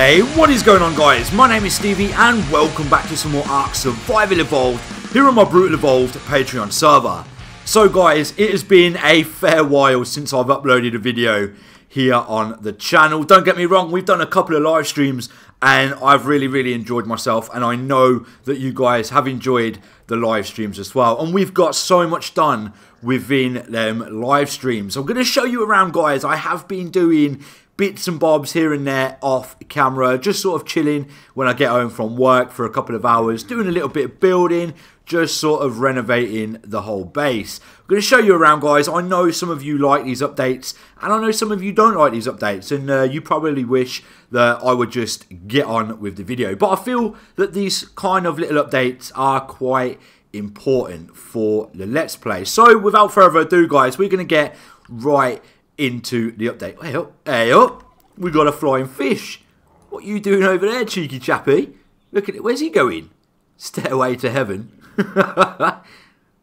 Hey, what is going on, guys? My name is Stevie and welcome back to some more ARK Survival Evolved here on my Brutal Evolved Patreon server. So guys, it has been a fair while since I've uploaded a video here on the channel. Don't get me wrong, we've done a couple of live streams and I've really enjoyed myself, and I know that you guys have enjoyed the live streams as well, and we've got so much done within them live streams. I'm going to show you around, guys. I have been doing bits and bobs here and there off camera, just sort of chilling when I get home from work for a couple of hours, doing a little bit of building, just sort of renovating the whole base. I'm going to show you around, guys. I know some of you like these updates, and I know some of you don't like these updates, and you probably wish that I would just get on with the video. But I feel that these kind of little updates are quite important for the Let's Play. So without further ado, guys, we're going to get right into the update. Hey up, we got a flying fish. What are you doing over there, cheeky chappy? Look at it, where's he going? Stairway to heaven.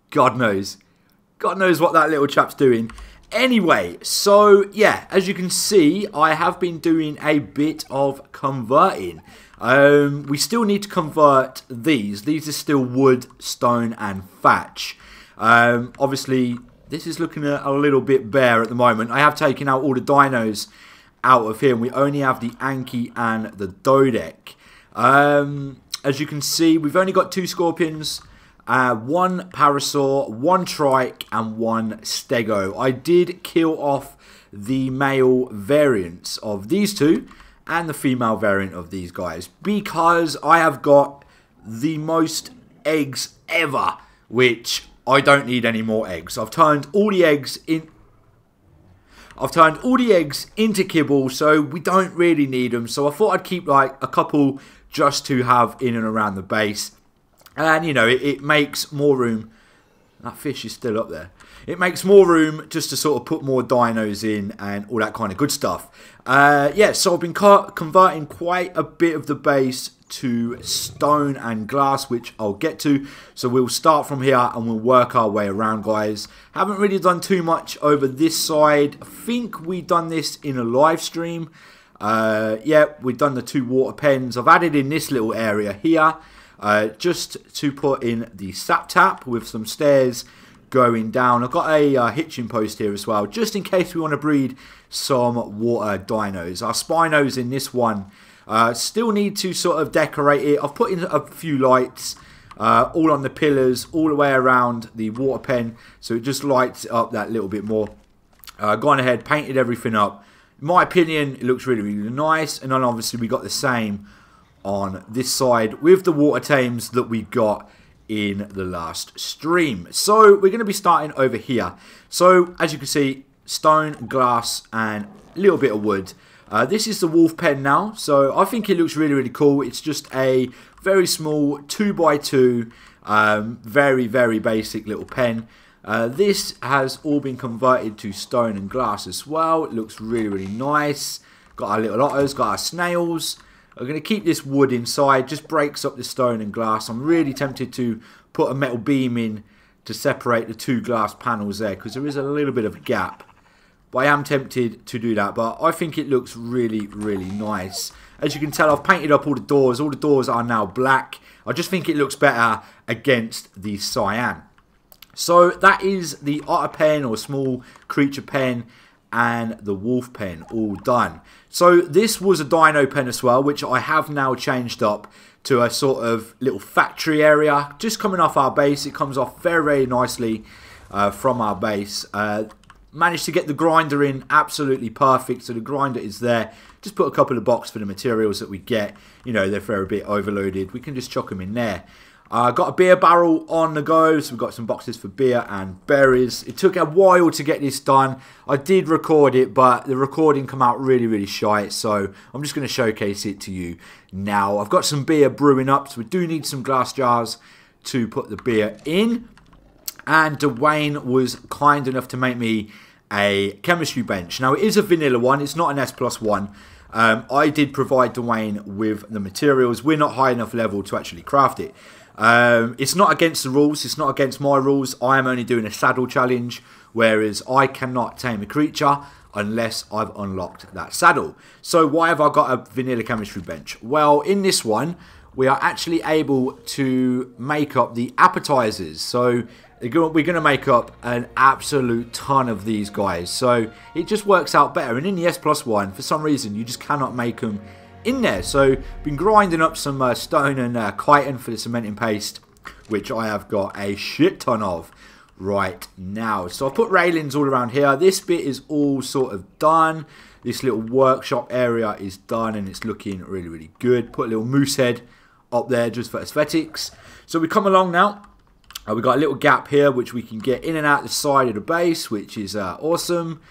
God knows what that little chap's doing. Anyway, so yeah, as you can see, I have been doing a bit of converting. We still need to convert these. These are still wood, stone and thatch. Obviously, this is looking a little bit bare at the moment. I have taken out all the dinos out of here, and we only have the Anki and the Dodec. As you can see, we've only got 2 scorpions, 1 parasaur, 1 trike, and 1 stego. I did kill off the male variants of these 2 and the female variant of these guys because I have got the most eggs ever, which I don't need any more eggs. I've turned all the eggs into kibble, so we don't really need them. So I thought I'd keep like a couple just to have in and around the base. And you know, it makes more room. That fish is still up there. It makes more room just to sort of put more dinos in and all that kind of good stuff. Yeah, so I've been converting quite a bit of the base to stone and glass, which I'll get to. So we'll start from here and we'll work our way around, guys. Haven't really done too much over this side. I think we've done this in a live stream. Yeah, we've done the 2 water pens. I've added in this little area here just to put in the sap tap with some stairs going down. I've got a hitching post here as well, just in case we want to breed some water dinos. Our Spinos in this one still need to sort of decorate it. I've put in a few lights all on the pillars, all the way around the water pen, so it just lights it up that little bit more. Gone ahead, painted everything up. In my opinion, it looks really nice. And then obviously we got the same on this side with the water tames that we got in the last stream. So we're going to be starting over here. So as you can see, stone, glass and a little bit of wood. This is the wolf pen now, so I think it looks really cool. It's just a very small 2x2, very basic little pen. This has all been converted to stone and glass as well. It looks really nice. Got our little otters, got our snails. I'm going to keep this wood inside, just breaks up the stone and glass. I'm really tempted to put a metal beam in to separate the 2 glass panels there, because there is a little bit of a gap. But I am tempted to do that, but I think it looks really nice. As you can tell, I've painted up all the doors. All the doors are now black. I just think it looks better against the cyan. So that is the otter pen or small creature pen and the wolf pen all done. So this was a dino pen as well, which I have now changed up to a sort of little factory area just coming off our base. It comes off very nicely from our base. Managed to get the grinder in absolutely perfect, so the grinder is there. Just put a couple of boxes for the materials that we get. You know, if they're a bit overloaded, we can just chuck them in there. Got a beer barrel on the go, so we've got some boxes for beer and berries. It took a while to get this done. I did record it, but the recording came out really shite, so I'm just going to showcase it to you now. I've got some beer brewing up, so we do need some glass jars to put the beer in. And Dwayne was kind enough to make me a chemistry bench. Now, it is a vanilla one. It's not an S+1. I did provide Dwayne with the materials. We're not high enough level to actually craft it. It's not against the rules. It's not against my rules. I am only doing a saddle challenge, whereas I cannot tame a creature. unless I've unlocked that saddle. So why have I got a vanilla chemistry bench? Well, in this one, we are actually able to make up the appetizers. So we're going to make up an absolute ton of these guys. So it just works out better. And in the S+1, for some reason, you just cannot make them in there. So been grinding up some stone and chitin for the cementing paste, which I have got a shit ton of right now. So I've put railings all around here. This bit is all sort of done. This little workshop area is done and it's looking really, really good. Put a little moose head up there just for aesthetics. So we come along now. We've got a little gap here which we can get in and out the side of the base, which is awesome.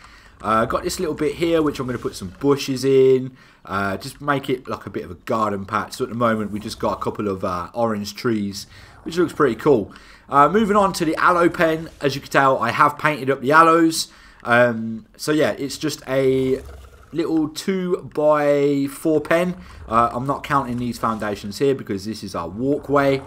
Got this little bit here which I'm going to put some bushes in. Just make it like a bit of a garden patch. So at the moment we just got a couple of orange trees, which looks pretty cool. Moving on to the aloe pen. As you can tell, I have painted up the aloes. So yeah, it's just a little 2x4 pen. I'm not counting these foundations here because this is our walkway.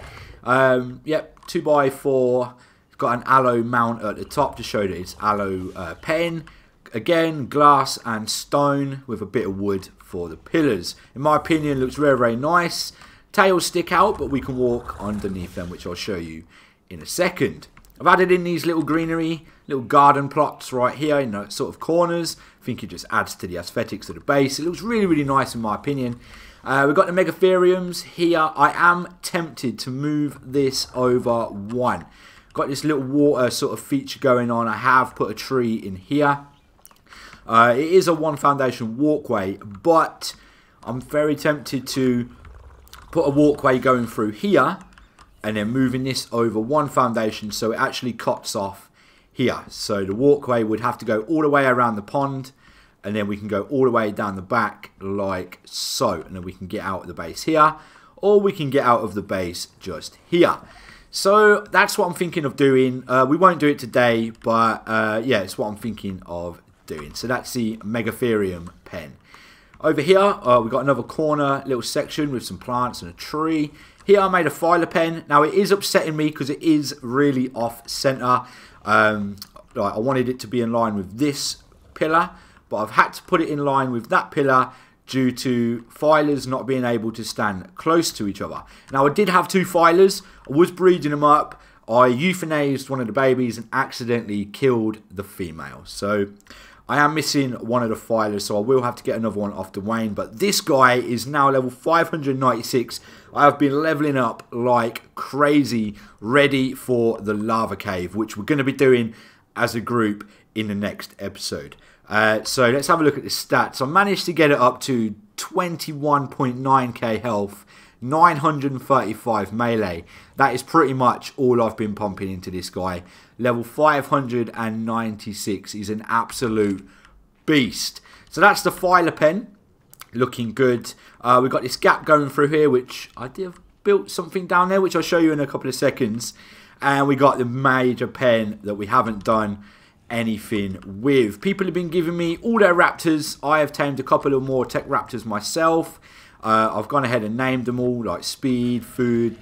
Yep, 2x4. It's got an aloe mount at the top to show that it's aloe pen. Again, glass and stone with a bit of wood for the pillars. In my opinion, looks very, very nice. Tails stick out, but we can walk underneath them, which I'll show you in a second. I've added in these little greenery, little garden plots right here in the sort of corners. I think it just adds to the aesthetics of the base. It looks really, really nice in my opinion. We've got the megatheriums here. I am tempted to move this over one. Got this little water sort of feature going on. I have put a tree in here. It is a one foundation walkway, but I'm very tempted to put a walkway going through here and then moving this over one foundation so it actually cuts off here. So the walkway would have to go all the way around the pond and then we can go all the way down the back like so. And then we can get out of the base here or we can get out of the base just here. So that's what I'm thinking of doing. We won't do it today, but yeah, it's what I'm thinking of doing. So that's the megatherium pen. Over here, we've got another corner little section with some plants and a tree. Here I made a filer pen. Now it is upsetting me because it is really off center. I wanted it to be in line with this pillar, but I've had to put it in line with that pillar due to filers not being able to stand close to each other. Now I did have two filers. I was breeding them up. I euthanized one of the babies and accidentally killed the female. So I am missing one of the filers, so I will have to get another one off Dwayne. But this guy is now level 596. I have been leveling up like crazy, ready for the lava cave, which we're going to be doing as a group in the next episode. So let's have a look at the stats. I managed to get it up to 21.9k health, 935 melee. That is pretty much all I've been pumping into this guy. Level 596. He's an absolute beast. So that's the filer pen. Looking good. We've got this gap going through here, which I did have built something down there, which I'll show you in a couple of seconds. And we got the major pen that we haven't done anything with. People have been giving me all their raptors. I have tamed a couple of more tech raptors myself. I've gone ahead and named them all, like speed, food.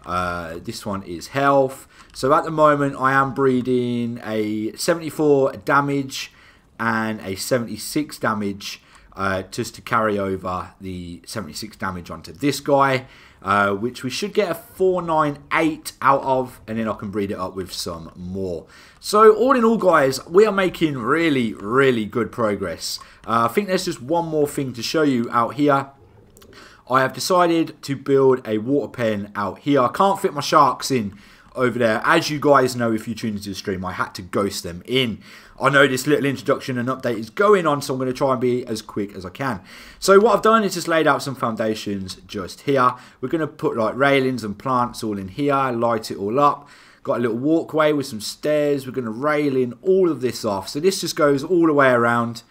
This one is health. So at the moment I am breeding a 74 damage and a 76 damage just to carry over the 76 damage onto this guy, which we should get a 498 out of, and then I can breed it up with some more. So all in all, guys, we are making really, really good progress. I think there's just one more thing to show you out here. I have decided to build a water pen out here. I can't fit my sharks in over there. As you guys know, if you tune into the stream, I had to ghost them in. I know this little introduction and update is going on, so I'm going to try and be as quick as I can. So what I've done is just laid out some foundations just here. We're going to put like railings and plants all in here, light it all up. Got a little walkway with some stairs. We're going to rail in all of this off. So this just goes all the way around.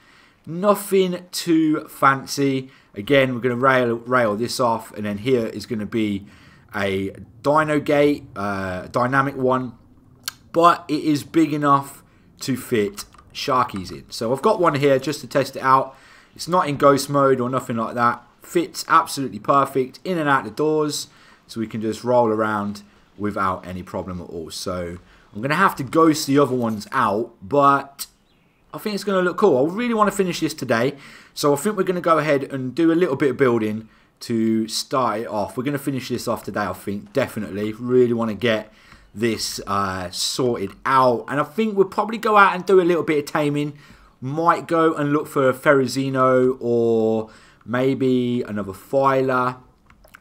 Nothing too fancy. Again, we're going to rail this off, and then here is going to be a Dino gate, dynamic one, but it is big enough to fit sharkies in. So I've got one here just to test it out. It's not in ghost mode or nothing like that. Fits absolutely perfect in and out the doors, so we can just roll around without any problem at all. So I'm going to have to ghost the other ones out, but I think it's going to look cool. I really want to finish this today. So I think we're going to go ahead and do a little bit of building to start it off. We're going to finish this off today, I think. Definitely. Really want to get this sorted out. And I think we'll probably go out and do a little bit of taming. Might go and look for a Ferrozino or maybe another filer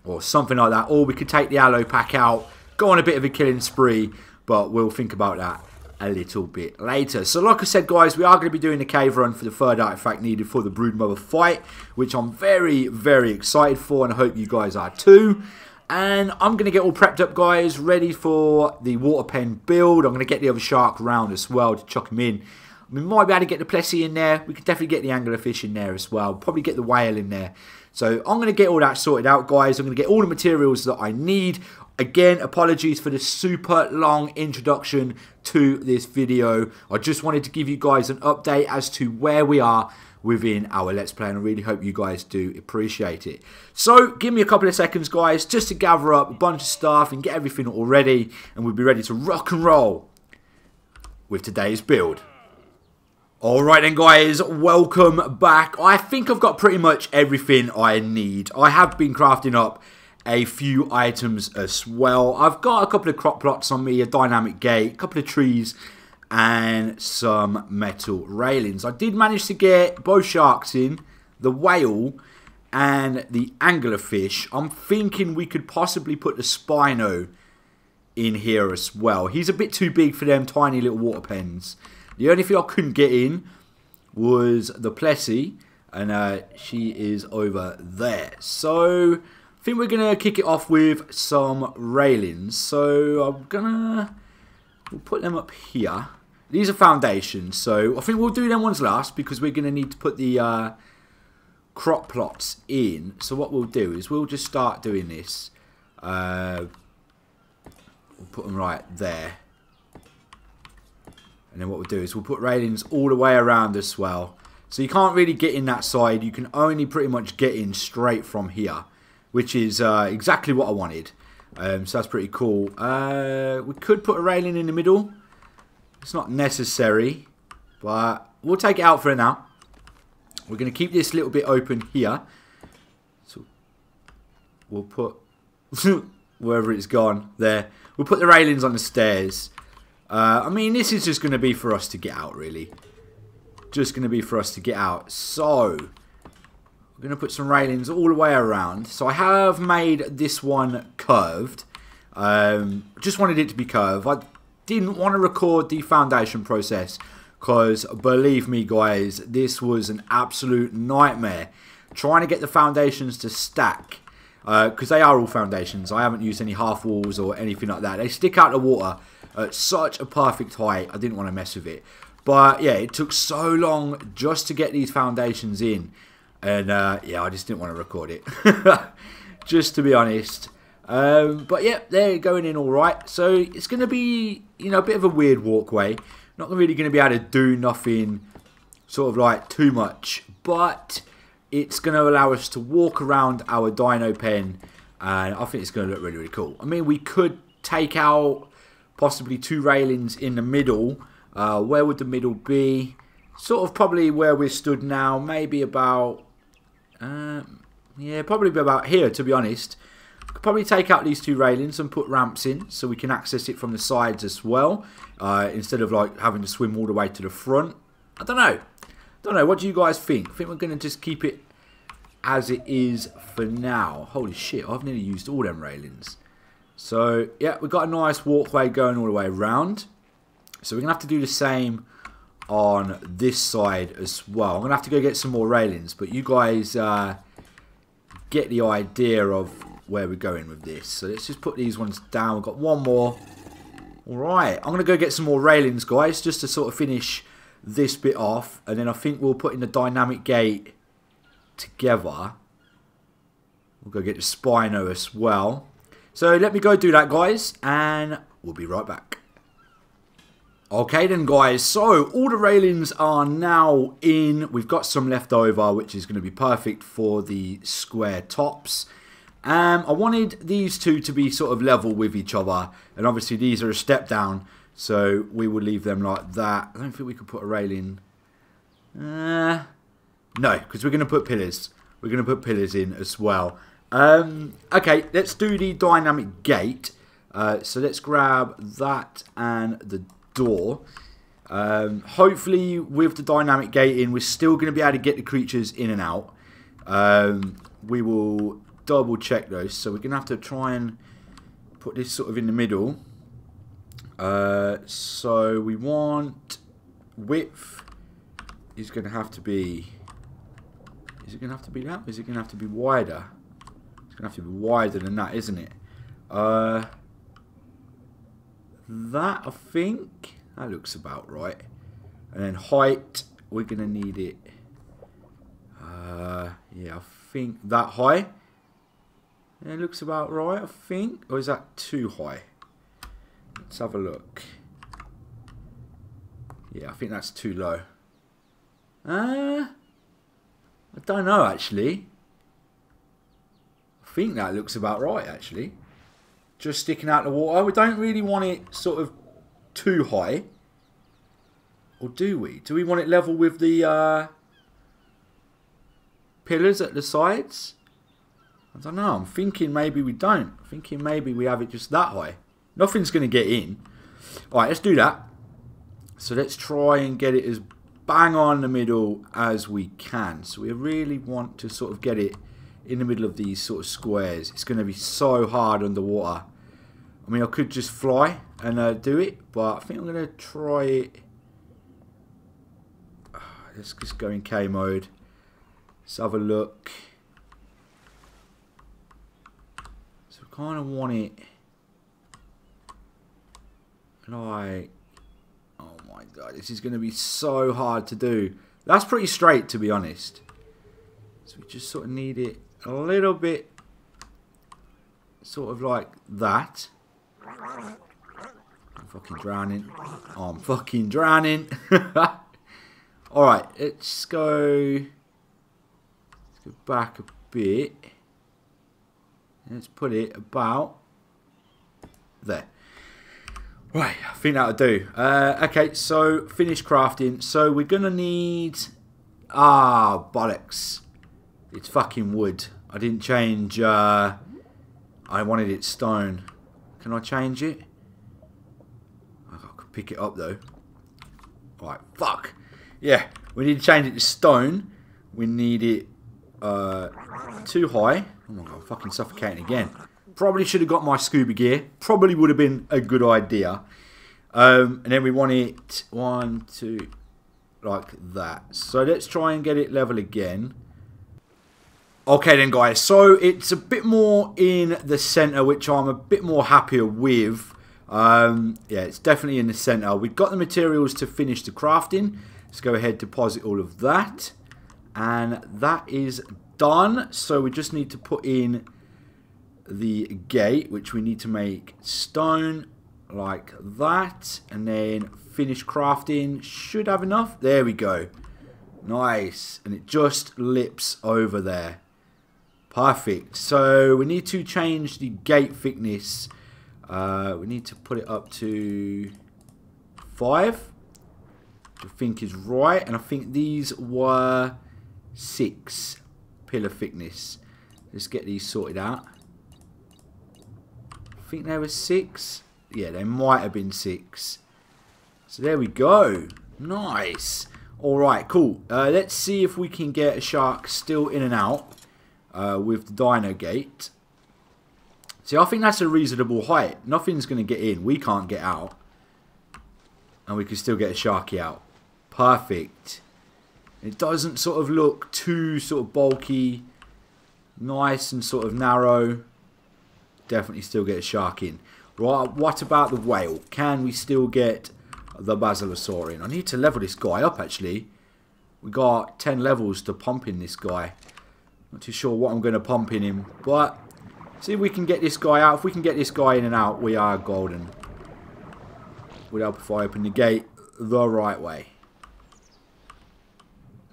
or something like that. Or we could take the aloe pack out, go on a bit of a killing spree. But we'll think about that a little bit later. So like I said, guys, we are going to be doing the cave run for the third artifact needed for the Broodmother fight, which I'm very, very excited for, and I hope you guys are too. And I'm going to get all prepped up, guys, ready for the water pen build. I'm going to get the other shark round as well to chuck him in. We might be able to get the Plessy in there. We could definitely get the anglerfish in there as well. Probably get the whale in there. So I'm going to get all that sorted out, guys. I'm going to get all the materials that I need. Again, apologies for the super long introduction to this video. I just wanted to give you guys an update as to where we are within our Let's Play, and I really hope you guys do appreciate it. So, give me a couple of seconds, guys, just to gather up a bunch of stuff and get everything all ready, and we'll be ready to rock and roll with today's build. Alright then, guys, welcome back. I think I've got pretty much everything I need. I have been crafting up a few items as well. I've got a couple of crop plots on me, a dynamic gate, a couple of trees, and some metal railings. I did manage to get both sharks in, the whale, and the anglerfish. I'm thinking we could possibly put the Spino in here as well. He's a bit too big for them tiny little water pens. The only thing I couldn't get in was the Plessy, and she is over there. So I think we're going to kick it off with some railings. So we'll put them up here. These are foundations, so I think we'll do them ones last because we're going to need to put the crop plots in. So what we'll do is we'll just start doing this. We'll put them right there. And then what we'll do is we'll put railings all the way around as well. So you can't really get in that side. You can only pretty much get in straight from here, which is exactly what I wanted. So that's pretty cool. We could put a railing in the middle. It's not necessary, but we'll take it out for now. We're going to keep this little bit open here. So we'll put, wherever it's gone, there. We'll put the railings on the stairs. I mean, this is just going to be for us to get out, really. Just going to be for us to get out. So we're going to put some railings all the way around. So I have made this one curved. Just wanted it to be curved. I didn't want to record the foundation process because, believe me, guys, this was an absolute nightmare. Trying to get the foundations to stack. Because they are all foundations. I haven't used any half walls or anything like that. They stick out the water at such a perfect height. I didn't want to mess with it. But yeah, it took so long just to get these foundations in. And yeah, I just didn't want to record it. Just to be honest. But yeah, they're going in alright. So it's going to be, you know, a bit of a weird walkway. Not really going to be able to do nothing sort of like too much. But it's going to allow us to walk around our dino pen. And I think it's going to look really, really cool. I mean, we could take out possibly two railings in the middle. Where would the middle be? Sort of probably where we're stood now. Maybe about, yeah, probably about here, to be honest. Could probably take out these two railings and put ramps in so we can access it from the sides as well. Instead of like having to swim all the way to the front. I don't know. Don't know. What do you guys think? I think we're going to just keep it as it is for now. Holy shit, I've nearly used all them railings. So, yeah, we've got a nice walkway going all the way around. So we're going to have to do the same on this side as well. I'm going to have to go get some more railings. But you guys get the idea of where we're going with this. So let's just put these ones down. We've got one more. Alright, I'm going to go get some more railings, guys. Just to sort of finish this bit off. And then I think we'll put in the dynamic gate together. We'll go get the Spino as well. So let me go do that, guys, and we'll be right back. Okay then, guys, so all the railings are now in. We've got some left over, which is going to be perfect for the square tops. I wanted these two to be sort of level with each other, and obviously these are a step down, so we will leave them like that. I don't think we could put a railing No, because we're going to put pillars. We're going to put pillars in as well. Okay, let's do the dynamic gate. So let's grab that and the door. Hopefully with the dynamic gate in, we're still going to be able to get the creatures in and out. We will double check those. So we're going to have to try and put this sort of in the middle. So we want width is going to have to be... Is it going to have to be that? Is it going to have to be wider? It's going to have to be wider than that, isn't it? That, I think, that looks about right. And then height, we're going to need it. Yeah, I think that high. Yeah, it looks about right, I think. Or is that too high? Let's have a look. Yeah, I think that's too low. I don't know, actually. I think that looks about right, actually. Just sticking out the water. We don't really want it sort of too high. Or do we? Do we want it level with the pillars at the sides? I don't know. I'm thinking maybe we don't. I'm thinking maybe we have it just that high. Nothing's going to get in. Alright, let's do that. So let's try and get it as bang on the middle as we can. So we really want to sort of get it in the middle of these sort of squares. It's going to be so hard underwater. I mean, I could just fly and do it, but I think I'm going to try it. Let's just go in K mode. Let's have a look. So I kind of want it like... Oh my god, this is going to be so hard to do. That's pretty straight, to be honest. So we just sort of need it a little bit sort of like that. I'm fucking drowning. Oh, I'm fucking drowning. Alright, let's go back a bit. Let's put it about there. Right, I think that'll do. Okay, so finish crafting. So we're going to need... Ah, bollocks. It's fucking wood. I didn't change... I wanted it stone. Can I change it? I could pick it up though. Right, fuck. Yeah, we need to change it to stone. We need it too high. Oh my god, I'm fucking suffocating again. Probably should have got my scuba gear. Probably would have been a good idea. And then we want it 1, 2, like that. So let's try and get it level again. Okay then guys, so it's a bit more in the center, which I'm a bit more happier with. Yeah, it's definitely in the center. We've got the materials to finish the crafting. Let's go ahead, deposit all of that. And that is done. So we just need to put in the gate, which we need to make stone like that, and then finish crafting. Should have enough. There we go. Nice. And it just lips over there. Perfect. So we need to change the gate thickness. We need to put it up to 5, which I think is right, and I think these were 6 pillar thickness. Let's get these sorted out. I think they were 6. Yeah, they might have been 6. So there we go. Nice. Alright, cool. Let's see if we can get a shark still in and out with the dino gate. See, I think that's a reasonable height. Nothing's going to get in. We can't get out. And we can still get a sharky out. Perfect. It doesn't sort of look too sort of bulky. Nice and sort of narrow. Definitely still get a shark in. Right, what about the whale? Can we still get the basilosaur in? I need to level this guy up, actually. We got 10 levels to pump in this guy. Not too sure what I'm going to pump in him. But, see if we can get this guy out. If we can get this guy in and out, we are golden. Would help if I open the gate the right way.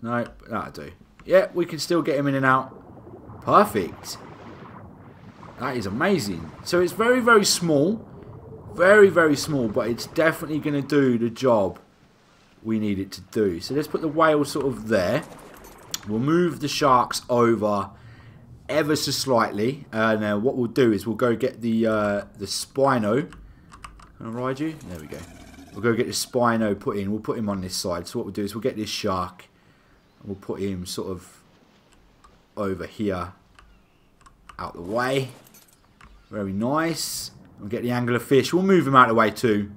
No, that'll do. Yeah, we can still get him in and out. Perfect. That is amazing. So it's very, very small. Very, very small. But it's definitely going to do the job we need it to do. So let's put the whale sort of there. We'll move the sharks over ever so slightly. Now what we'll do is we'll go get the Spino. Can I ride you? There we go. We'll go get the Spino put in. We'll put him on this side. So what we'll do is we'll get this shark. And we'll put him sort of over here. Out the way. Very nice. We'll get the anglerfish. We'll move him out of the way too.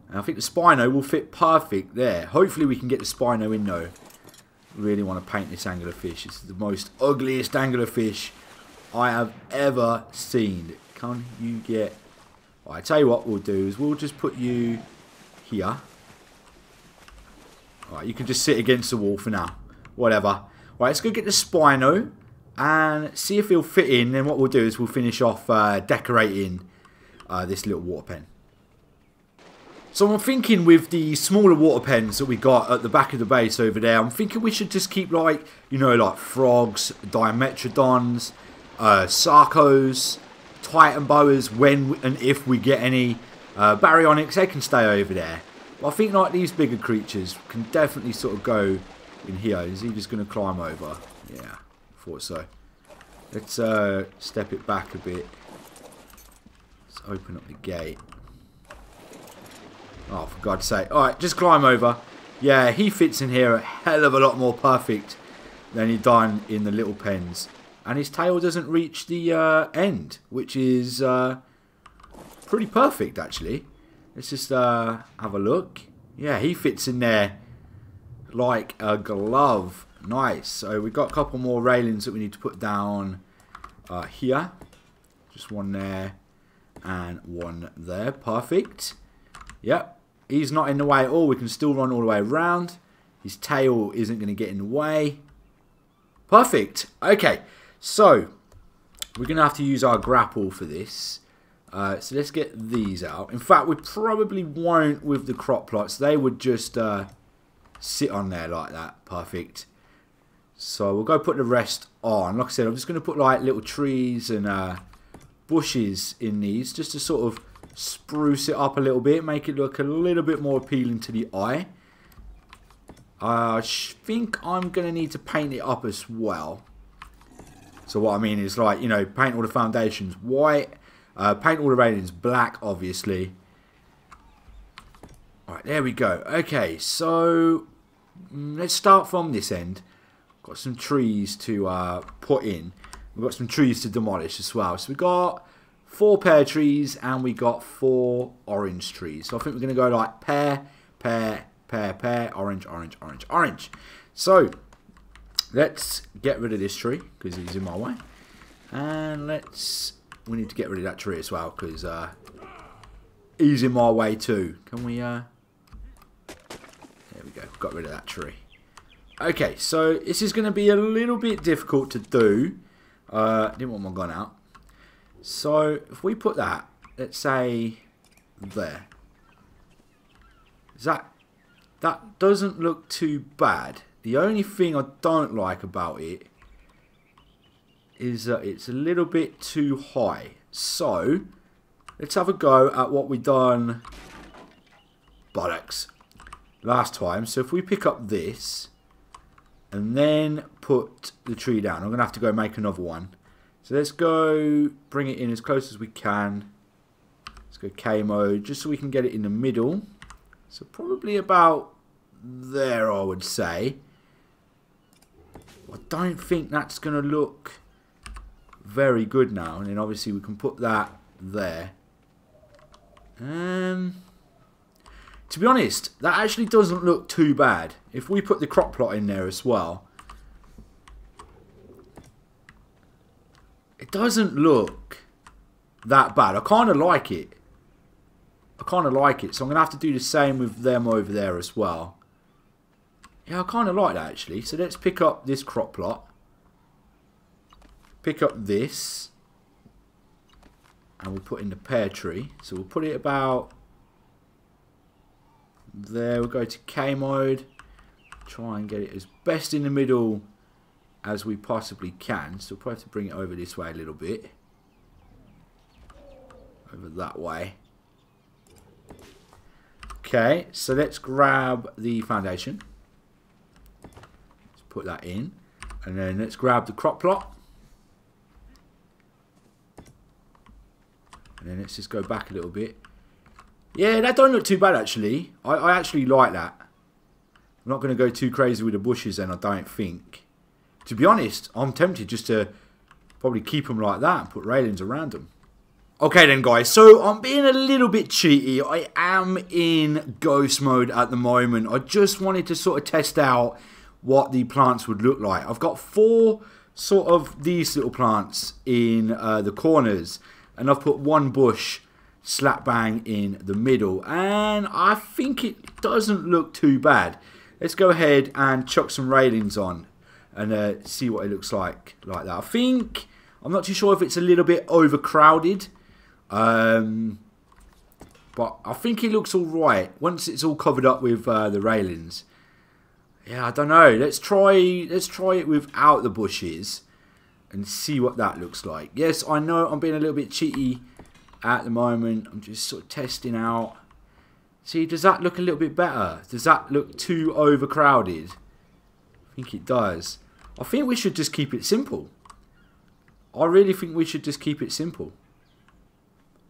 And I think the Spino will fit perfect there. Hopefully we can get the Spino in though. Really want to paint this anglerfish. It's the most ugliest anglerfish I have ever seen. Can you get... Well, I tell you what we'll do is we'll just put you here. Alright, you can just sit against the wall for now. Whatever. Right, let's go get the Spino and see if he'll fit in. Then what we'll do is we'll finish off decorating this little water pen. So I'm thinking with the smaller water pens that we got at the back of the base over there, I'm thinking we should just keep like, you know, like frogs, dimetrodons, sarcos, titan boas, when and if we get any baryonyx, they can stay over there. But I think like these bigger creatures can definitely sort of go in here. Is he just going to climb over? Yeah, thought so. Let's step it back a bit. Let's open up the gate. Oh, for God's sake. Alright, just climb over. Yeah, he fits in here a hell of a lot more perfect than he done in the little pens. And his tail doesn't reach the end, which is pretty perfect, actually. Let's just have a look. Yeah, he fits in there like a glove. Nice. So we've got a couple more railings that we need to put down here. Just one there and one there. Perfect. Yep. He's not in the way at all. We can still run all the way around. His tail isn't going to get in the way. Perfect. Okay. So, we're going to have to use our grapple for this. So let's get these out. In fact, we probably won't with the crop plots. They would just sit on there like that. Perfect. So we'll go put the rest on. Like I said, I'm just going to put like little trees and bushes in these just to sort of spruce it up a little bit, make it look a little bit more appealing to the eye. I think I'm going to need to paint it up as well. So what I mean is like, you know, paint all the foundations white, paint all the railings black, obviously. Alright, there we go. Okay, so let's start from this end. Got some trees to put in. We've got some trees to demolish as well. So we've got 4 pear trees and we got 4 orange trees. So I think we're going to go like pear, pear, pear, pear, orange, orange, orange, orange. So let's get rid of this tree because he's in my way. And we need to get rid of that tree as well because he's in my way too. Can we, there we go, got rid of that tree. Okay, so this is going to be a little bit difficult to do. Didn't want my gun out. So, if we put that, let's say, there. That doesn't look too bad. The only thing I don't like about it is that it's a little bit too high. So, let's have a go at what we done bollocks last time. So, if we pick up this and then put the tree down, I'm going to have to go make another one. So let's go bring it in as close as we can. Let's go K mode just so we can get it in the middle. So probably about there, I would say. I don't think that's going to look very good now. And then obviously we can put that there. To be honest, that actually doesn't look too bad. If we put the crop plot in there as well. It doesn't look that bad. I kind of like it. So I'm going to have to do the same with them over there as well. Yeah, I kind of like that actually. So let's pick up this crop plot. Pick up this. And we'll put in the pear tree. So we'll put it about there. We'll go to K mode. Try and get it as best in the middle as we possibly can. So we'll probably have to bring it over this way a little bit. Over that way. Okay, so let's grab the foundation. Let's put that in. And then let's grab the crop plot. And then let's just go back a little bit. Yeah, that don't look too bad actually. I actually like that. I'm not going to go too crazy with the bushes then, I don't think. To be honest, I'm tempted just to probably keep them like that and put railings around them. Okay then guys, so I'm being a little bit cheaty. I am in ghost mode at the moment. I just wanted to sort of test out what the plants would look like. I've got 4 sort of these little plants in the corners. And I've put 1 bush slap bang in the middle. And I think it doesn't look too bad. Let's go ahead and chuck some railings on. And see what it looks like that. I think, I'm not too sure if it's a little bit overcrowded. But I think it looks alright once it's all covered up with the railings. Yeah, I don't know. Let's try it without the bushes and see what that looks like. Yes, I know I'm being a little bit cheaty at the moment. I'm just sort of testing out. See, does that look a little bit better? Does that look too overcrowded? I think it does. I think we should just keep it simple. I really think we should just keep it simple.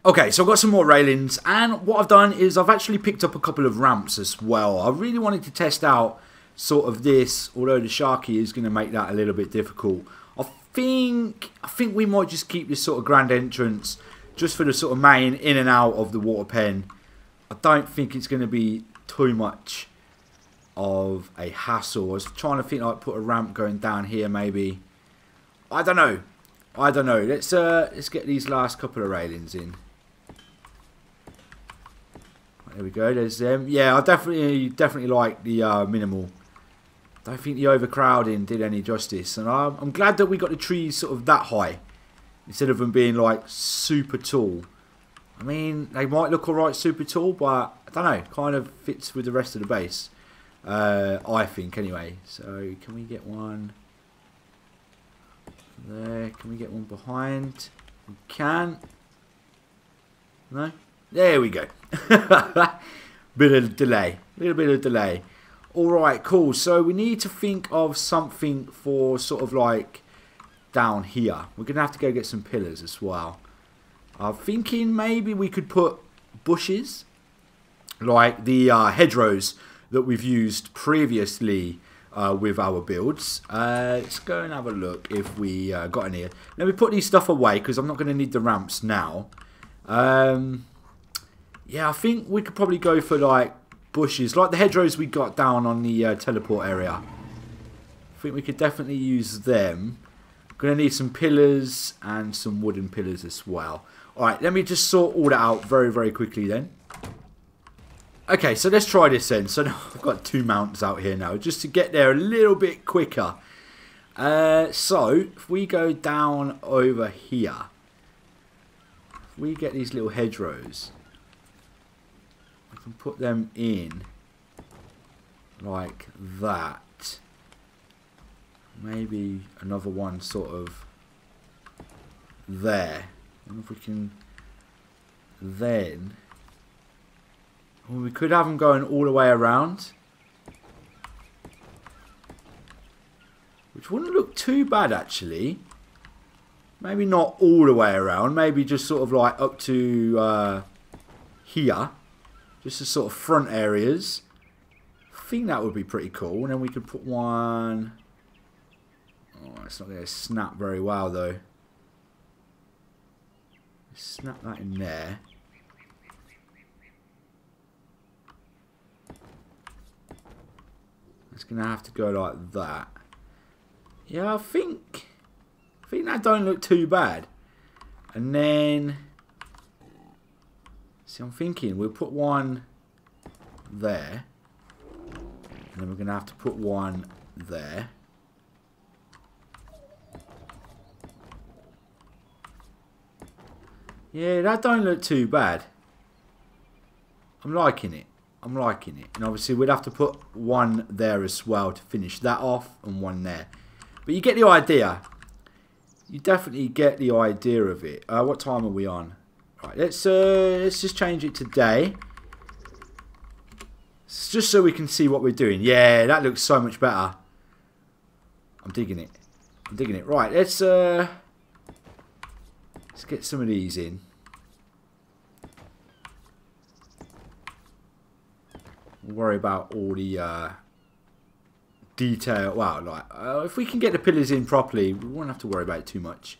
Okay, so I've got some more railings, and what I've done is I've actually picked up a couple of ramps as well. I really wanted to test out sort of this, although the Sharky is going to make that a little bit difficult. I think we might just keep this sort of grand entrance just for the sort of main in and out of the water pen. I don't think it's going to be too much of a hassle. I was trying to think like put a ramp going down here maybe. I don't know. Let's get these last couple of railings in. There we go. There's them. Yeah, I definitely like the minimal. Don't think the overcrowding did any justice, and I'm glad that we got the trees sort of that high instead of them being like super tall. I mean, they might look alright super tall, but I don't know. Kind of fits with the rest of the base. I think anyway. So can we get one there? Can we get one behind? We can. No? There we go. Bit of delay. A little bit of delay. Alright, cool. So we need to think of something for sort of like down here. We're going to have to go get some pillars as well. I'm thinking maybe we could put bushes. Like the hedgerows that we've used previously with our builds. Let's go and have a look if we got any. Let me put these stuff away because I'm not going to need the ramps now. Yeah, I think we could probably go for like bushes, like the hedgerows we got down on the teleport area. I think we could definitely use them. Going to need some pillars and some wooden pillars as well. Alright, let me just sort all that out very, very quickly then. Okay, so let's try this then. So now I've got 2 mounts out here now, just to get there a little bit quicker. So, if we go down over here, if we get these little hedgerows, I can put them in like that. Maybe another one sort of there. I wonder if we can then... Well, we could have them going all the way around. Which wouldn't look too bad actually. Maybe not all the way around. Maybe just sort of like up to here. Just the sort of front areas. I think that would be pretty cool. And then we could put one... Oh, it's not going to snap very well though. Snap that in there. It's going to have to go like that. Yeah, I think that don't look too bad. And then... See, I'm thinking we'll put one there. And then we're going to have to put one there. Yeah, that don't look too bad. I'm liking it. I'm liking it. And obviously we'd have to put one there as well to finish that off and one there. But you get the idea. You definitely get the idea of it. What time are we on? Right, let's just change it to day. Just so we can see what we're doing. Yeah, that looks so much better. I'm digging it. I'm digging it. Right, let's get some of these in. We'll worry about all the detail. Wow, like if we can get the pillars in properly, we won't have to worry about it too much.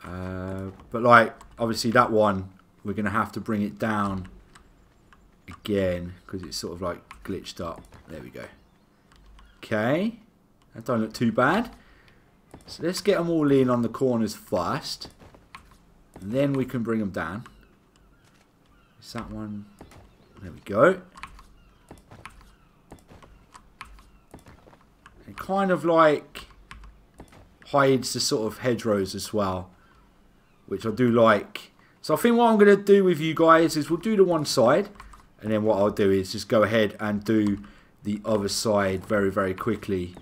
But like, obviously that one, we're going to have to bring it down again because it's sort of like glitched up. There we go. Okay, that don't look too bad. So let's get them all in on the corners first, and then we can bring them down. Is that one? There we go. It kind of like hides the sort of hedgerows as well, which I do like. So I think what I'm going to do with you guys is we'll do the one side, and then what I'll do is just go ahead and do the other side very, very quickly.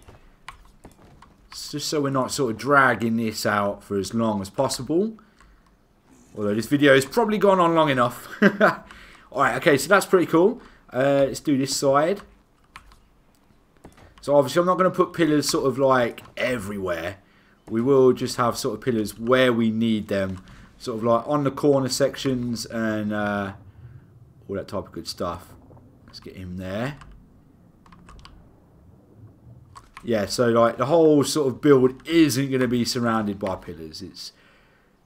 It's just so we're not sort of dragging this out for as long as possible. Although this video has probably gone on long enough. Alright, okay, so that's pretty cool. Let's do this side. So obviously I'm not going to put pillars sort of like everywhere. We will just have sort of pillars where we need them. Sort of like on the corner sections and all that type of good stuff. Let's get him there. Yeah, so like the whole sort of build isn't going to be surrounded by pillars.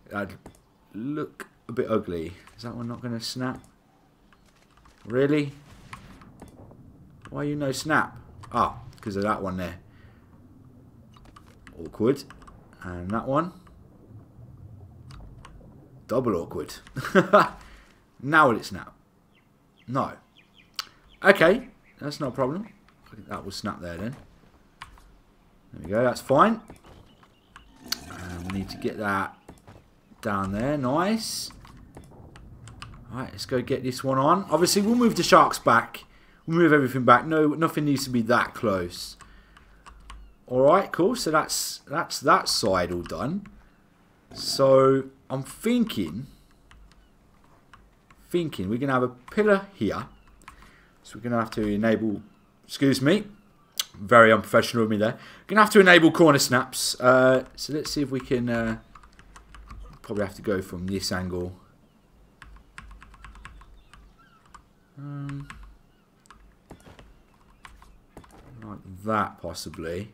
That'd look a bit ugly. Is that one not going to snap? Really? Why you no snap? Ah, because of that one there. Awkward. And that one. Double awkward. Now will it snap? No. Okay, that's not a problem. I think that will snap there then. There we go, that's fine. And we need to get that down there. Nice. Alright, let's go get this one on. Obviously, we'll move the sharks back. We'll move everything back. No, nothing needs to be that close. Alright, cool. So that's that side all done. So I'm thinking we're going to have a pillar here. So we're going to have to enable, excuse me, very unprofessional of me there. Going to have to enable corner snaps. So let's see if we can, probably have to go from this angle. Like that possibly.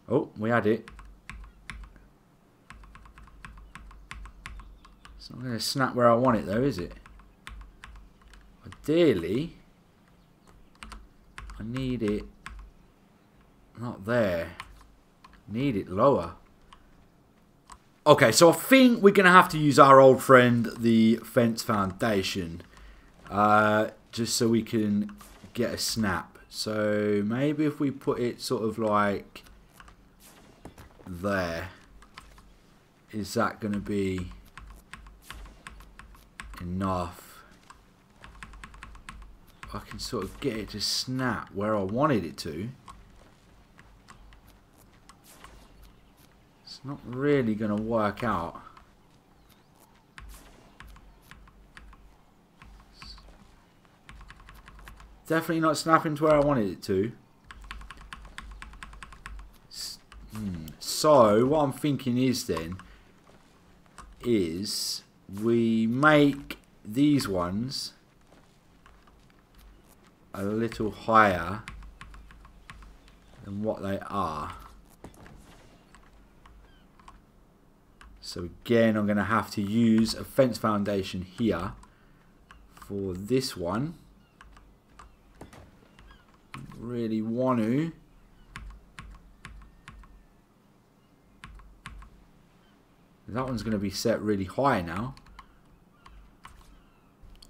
Oh, we had it. It's not going to snap where I want it though, is it? Ideally, I need it not there. Need it lower. Okay, so I think we're going to have to use our old friend, the fence foundation. Just so we can get a snap. So maybe if we put it sort of like there. Is that going to be enough? I can sort of get it to snap where I wanted it to. It's not really going to work out. Definitely not snapping to where I wanted it to. So what I'm thinking is then is we make these ones a little higher than what they are. So again, I'm going to have to use a fence foundation here for this one. Really want to. That one's going to be set really high now.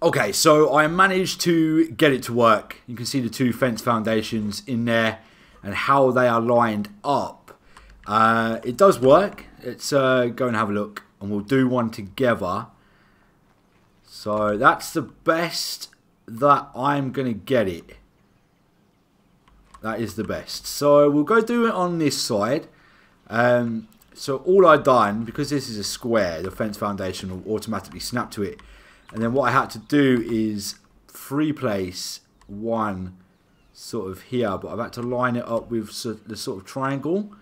Okay, so I managed to get it to work. You can see the two fence foundations in there and how they are lined up. It does work. Let's go and have a look and we'll do one together. So that's the best that I'm going to get it. That is the best. So we'll go do it on this side. So all I've done, because this is a square, the fence foundation will automatically snap to it. And then what I had to do is free place one sort of here, but I've had to line it up with the sort of triangle,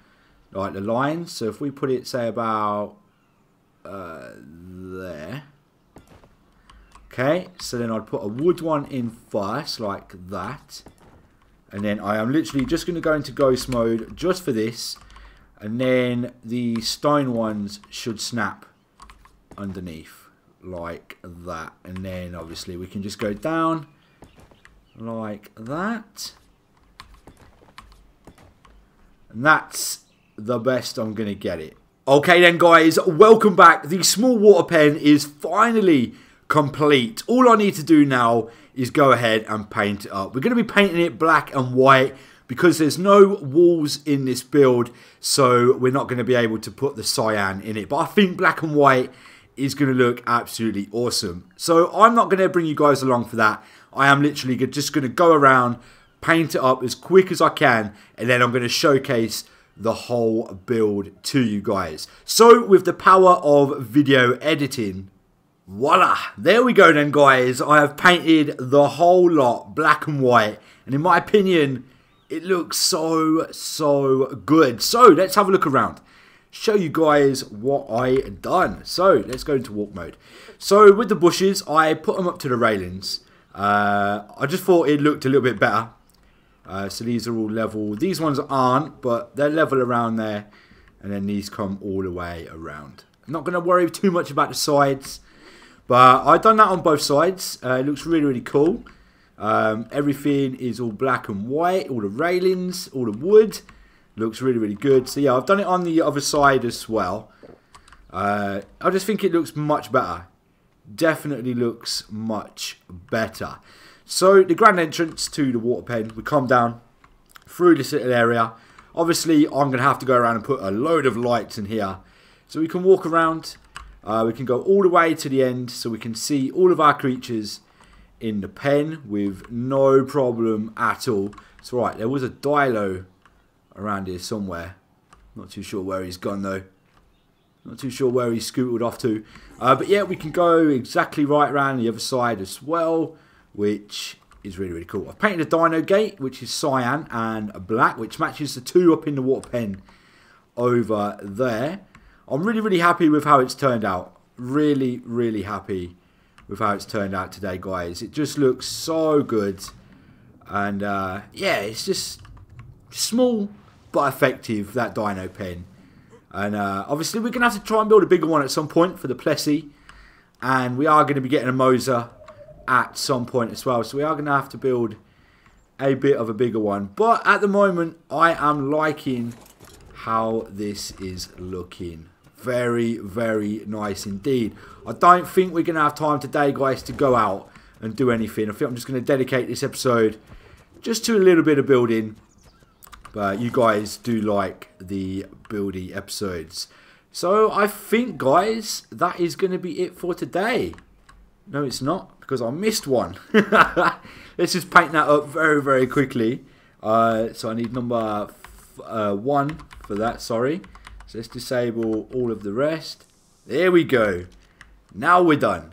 like the line. So if we put it, say, about there. Okay, so then I'd put a wood one in first, like that. And then I am literally just going to go into ghost mode just for this. And then the stone ones should snap underneath, like that. And then obviously we can just go down like that. And that's the best I'm going to get it. Okay then guys, welcome back. The small water pen is finally complete. All I need to do now is go ahead and paint it up. We're going to be painting it black and white because there's no walls in this build, so we're not going to be able to put the cyan in it. But I think black and white is going to look absolutely awesome. So I'm not going to bring you guys along for that. I am literally just going to go around, paint it up as quick as I can, and then I'm going to showcase the whole build to you guys. So with the power of video editing, voila, there we go then guys. I have painted the whole lot black and white, and in my opinion it looks so good. So let's have a look around, show you guys what I done. So let's go into walk mode. So with the bushes, I put them up to the railings. I just thought it looked a little bit better. So these are all level. These ones aren't, but they're level around there. And then these come all the way around. I'm not going to worry too much about the sides, but I've done that on both sides. It looks really cool. Everything is all black and white. All the railings, all the wood. Looks really good. So yeah, I've done it on the other side as well. I just think it looks much better. Definitely looks much better. So the grand entrance to the water pen, we come down through this little area. Obviously I'm going to have to go around and put a load of lights in here so we can walk around. We can go all the way to the end so we can see all of our creatures in the pen with no problem at all. So right, there was a Dino around here somewhere. Not too sure where he's gone though. Not too sure where he's scooted off to. But yeah, we can go exactly right around the other side as well, which is really cool. I've painted a Dino gate, which is cyan and black, which matches the two up in the water pen over there. I'm really happy with how it's turned out. Really happy with how it's turned out today, guys. It just looks so good. And yeah, it's just small but effective, that Dino pen. And obviously we're going to have to try and build a bigger one at some point for the Plessy. And we are going to be getting a Moser at some point as well. So we are going to have to build a bit of a bigger one. But at the moment, I am liking how this is looking. Very nice indeed. I don't think we're going to have time today, guys, to go out and do anything. I think I'm just going to dedicate this episode just to a little bit of building. But you guys do like the buildy episodes. So I think, guys, that is going to be it for today. No, it's not, because I missed one. Let's just paint that up very quickly. So I need number 1 for that, sorry. So let's disable all of the rest. There we go. Now we're done.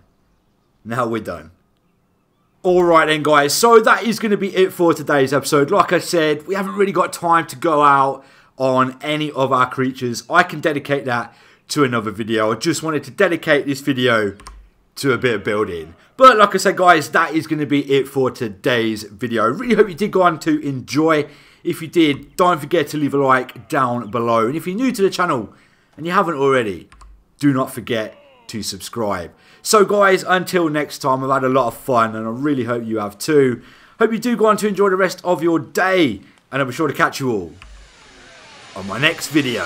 Alright then guys, so that is going to be it for today's episode. Like I said, we haven't really got time to go out on any of our creatures. I can dedicate that to another video. I just wanted to dedicate this video to a bit of building. But like I said guys, that is going to be it for today's video. I really hope you did go on to enjoy. If you did, don't forget to leave a like down below. And if you're new to the channel and you haven't already, do not forget to subscribe. So guys, until next time, I've had a lot of fun and I really hope you have too. Hope you do go on to enjoy the rest of your day, and I'll be sure to catch you all on my next video.